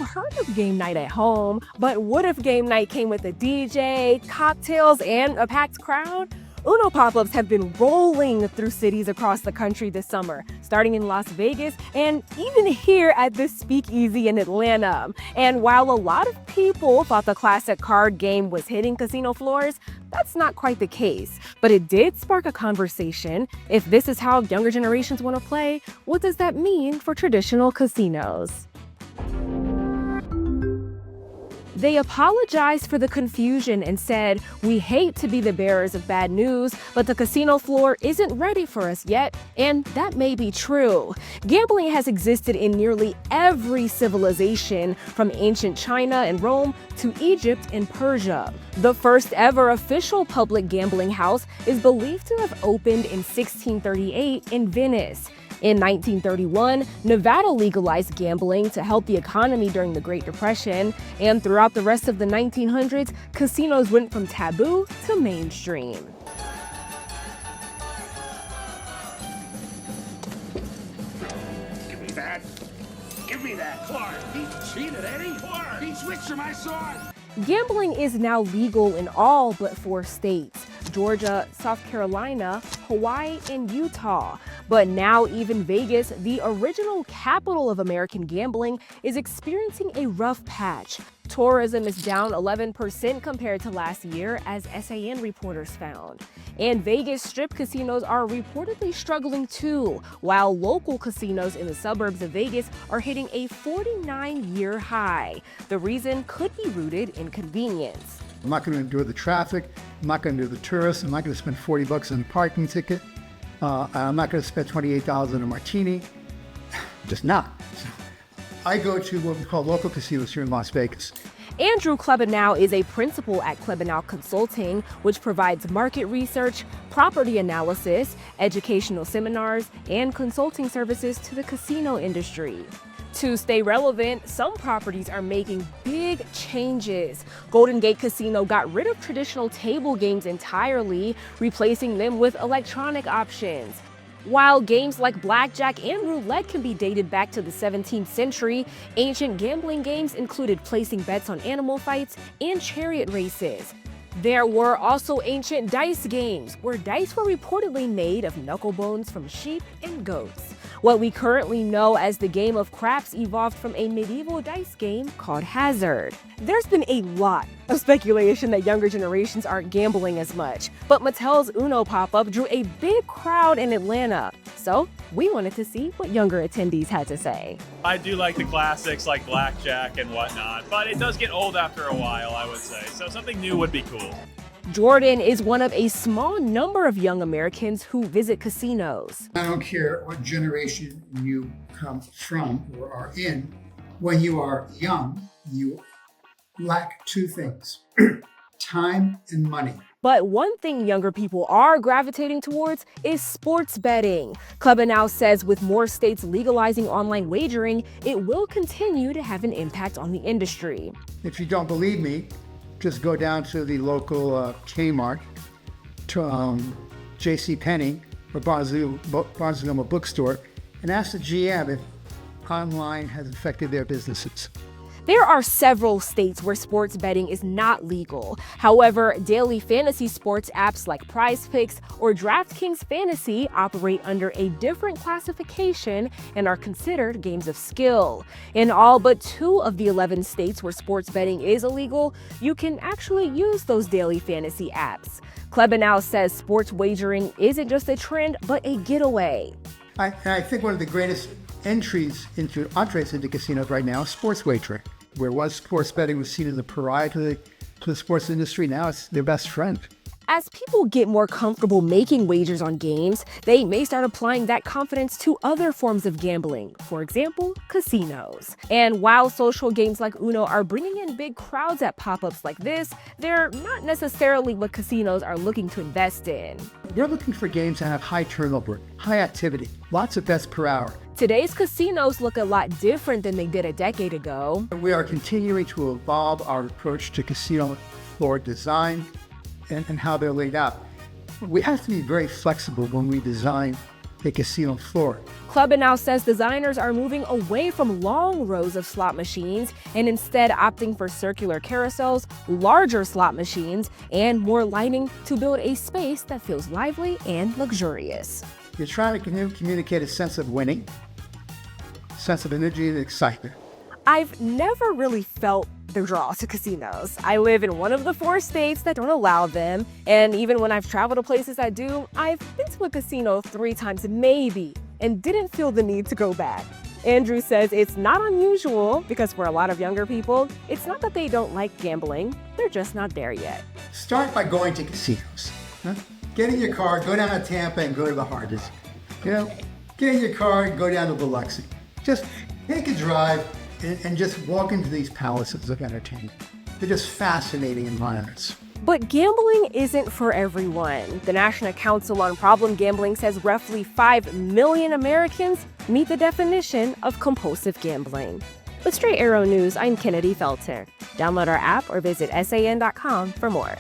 heard of game night at home, but what if game night came with a DJ, cocktails, and a packed crowd? Uno pop-ups have been rolling through cities across the country this summer, starting in Las Vegas and even here at the Speakeasy in Atlanta. And while a lot of people thought the classic card game was hitting casino floors, that's not quite the case. But it did spark a conversation. If this is how younger generations want to play, what does that mean for traditional casinos? They apologized for the confusion and said, "We hate to be the bearers of bad news, but the casino floor isn't ready for us yet," and that may be true. Gambling has existed in nearly every civilization, from ancient China and Rome to Egypt and Persia. The first ever official public gambling house is believed to have opened in 1638 in Venice. In 1931, Nevada legalized gambling to help the economy during the Great Depression, and throughout the rest of the 1900s, casinos went from taboo to mainstream. Give me that. Give me that. Clark, he cheated, Eddie. Clark, he switched to my sword. Gambling is now legal in all but 4 states: Georgia, South Carolina, Hawaii, and Utah. But now even Vegas, the original capital of American gambling, is experiencing a rough patch. Tourism is down 11% compared to last year, as SAN reporters found. And Vegas strip casinos are reportedly struggling too, while local casinos in the suburbs of Vegas are hitting a 49-year high. The reason could be rooted in convenience. I'm not going to endure the traffic. I'm not going to do the tourists. I'm not going to spend $40 on a parking ticket. I'm not going to spend $28 on a martini. Just not. I go to what we call local casinos here in Las Vegas. Andrew Klebanow is a principal at Klebanow Consulting, which provides market research, property analysis, educational seminars, and consulting services to the casino industry. To stay relevant, some properties are making big changes. Golden Gate Casino got rid of traditional table games entirely, replacing them with electronic options. While games like blackjack and roulette can be dated back to the 17th century, ancient gambling games included placing bets on animal fights and chariot races. There were also ancient dice games, where dice were reportedly made of knuckle bones from sheep and goats. What we currently know as the game of craps evolved from a medieval dice game called Hazard. There's been a lot of speculation that younger generations aren't gambling as much, but Mattel's Uno pop-up drew a big crowd in Atlanta. So we wanted to see what younger attendees had to say. I do like the classics like blackjack and whatnot, but it does get old after a while, I would say. So something new would be cool. Jordan is one of a small number of young Americans who visit casinos. I don't care what generation you come from or are in. When you are young, you lack 2 things: time and money. But one thing younger people are gravitating towards is sports betting. Klebanow says with more states legalizing online wagering, it will continue to have an impact on the industry. If you don't believe me, just go down to the local Kmart, to JCPenney or Barnes & Noble bookstore, and ask the GM if online has affected their businesses. There are several states where sports betting is not legal. However, daily fantasy sports apps like Prize Picks or DraftKings Fantasy operate under a different classification and are considered games of skill. In all but 2 of the 11 states where sports betting is illegal, you can actually use those daily fantasy apps. Klebanow says sports wagering isn't just a trend, but a getaway. I think one of the greatest entrees into casinos right now is sports wagering. Where once sports betting was seen as a pariah to the sports industry, now it's their best friend. As people get more comfortable making wagers on games, they may start applying that confidence to other forms of gambling, for example, casinos. And while social games like Uno are bringing in big crowds at pop-ups like this, they're not necessarily what casinos are looking to invest in. We're looking for games that have high turnover, high activity, lots of bets per hour. Today's casinos look a lot different than they did a decade ago. We are continuing to evolve our approach to casino floor design and how they're laid out. We have to be very flexible when we design a casino floor. Club Now says designers are moving away from long rows of slot machines and instead opting for circular carousels, larger slot machines, and more lighting to build a space that feels lively and luxurious. You're trying to communicate a sense of winning, sense of energy and excitement. I've never really felt the draw to casinos. I live in one of the 4 states that don't allow them, and even when I've traveled to places that do, I've been to a casino 3 times maybe, and didn't feel the need to go back. Andrew says it's not unusual because for a lot of younger people, it's not that they don't like gambling, they're just not there yet. Start by going to casinos. Huh? Get in your car, go down to Tampa and go to the Hardest. Get in your car and go down to Biloxi. Just take a drive and just walk into these palaces of entertainment. They're just fascinating environments. But gambling isn't for everyone. The National Council on Problem Gambling says roughly 5 million Americans meet the definition of compulsive gambling. With Straight Arrow News, I'm Kennedy Felter. Download our app or visit san.com for more.